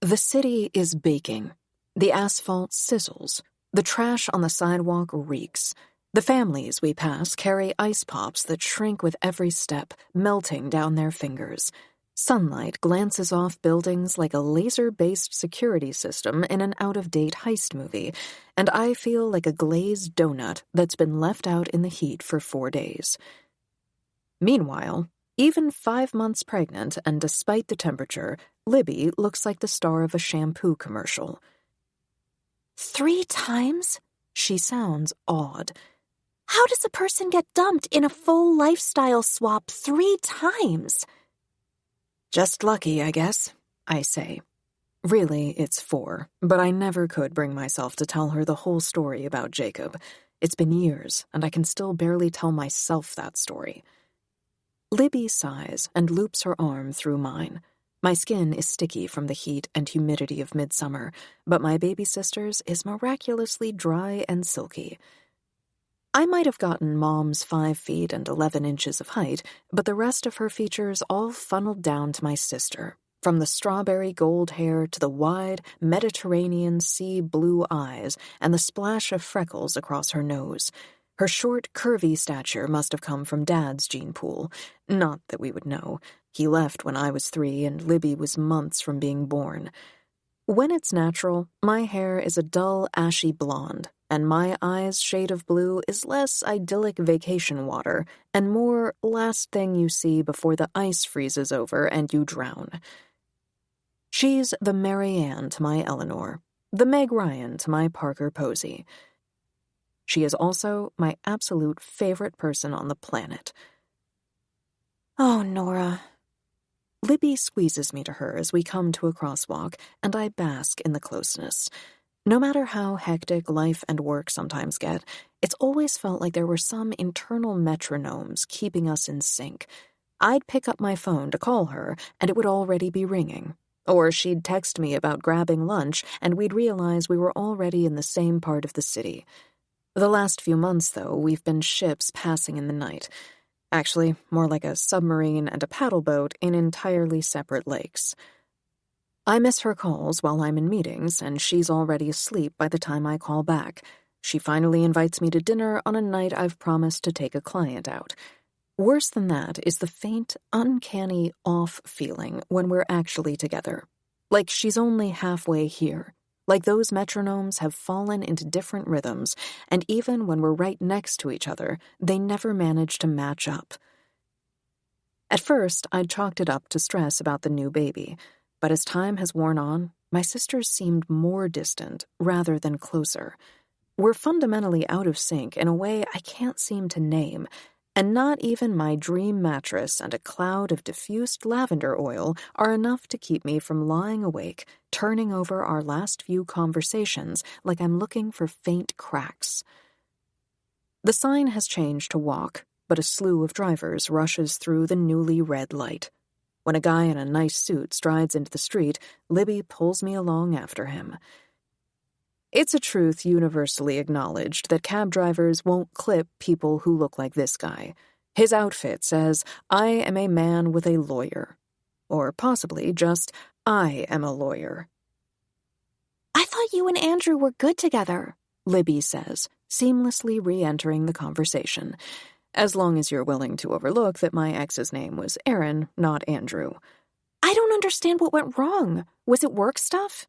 The city is baking. The asphalt sizzles. The trash on the sidewalk reeks. The families we pass carry ice pops that shrink with every step, melting down their fingers. Sunlight glances off buildings like a laser-based security system in an out-of-date heist movie, and I feel like a glazed donut that's been left out in the heat for 4 days. Meanwhile, even 5 months pregnant and despite the temperature, Libby looks like the star of a shampoo commercial. 3 times? She sounds awed. How does a person get dumped in a full lifestyle swap 3 times? Just lucky, I guess, I say. Really, it's 4, but I never could bring myself to tell her the whole story about Jacob. It's been years, and I can still barely tell myself that story. Libby sighs and loops her arm through mine. My skin is sticky from the heat and humidity of midsummer, but my baby sister's is miraculously dry and silky. I might have gotten Mom's 5 feet and 11 inches of height, but the rest of her features all funneled down to my sister, from the strawberry gold hair to the wide Mediterranean sea blue eyes and the splash of freckles across her nose. Her short, curvy stature must have come from Dad's gene pool. Not that we would know. He left when I was 3 and Libby was months from being born. When it's natural, my hair is a dull, ashy blonde, and my eyes' shade of blue is less idyllic vacation water and more last thing you see before the ice freezes over and you drown. She's the Mary Ann to my Eleanor, the Meg Ryan to my Parker Posey. She is also my absolute favorite person on the planet. Oh, Nora. Libby squeezes me to her as we come to a crosswalk, and I bask in the closeness. No matter how hectic life and work sometimes get, it's always felt like there were some internal metronomes keeping us in sync. I'd pick up my phone to call her, and it would already be ringing. Or she'd text me about grabbing lunch, and we'd realize we were already in the same part of the city. The last few months, though, we've been ships passing in the night. Actually, more like a submarine and a paddle boat in entirely separate lakes. I miss her calls while I'm in meetings, and she's already asleep by the time I call back. She finally invites me to dinner on a night I've promised to take a client out. Worse than that is the faint, uncanny off feeling when we're actually together. Like she's only halfway here. Like those metronomes have fallen into different rhythms, and even when we're right next to each other, they never manage to match up. At first, I'd chalked it up to stress about the new baby, but as time has worn on, my sisters seemed more distant rather than closer. We're fundamentally out of sync in a way I can't seem to name, and not even my dream mattress and a cloud of diffused lavender oil are enough to keep me from lying awake, turning over our last few conversations like I'm looking for faint cracks. The sign has changed to walk, but a slew of drivers rushes through the newly red light. When a guy in a nice suit strides into the street, Libby pulls me along after him. It's a truth universally acknowledged that cab drivers won't clip people who look like this guy. His outfit says, "I am a man with a lawyer." Or possibly just, "I am a lawyer." I thought you and Andrew were good together, Libby says, seamlessly re-entering the conversation. As long as you're willing to overlook that my ex's name was Aaron, not Andrew. I don't understand what went wrong. Was it work stuff?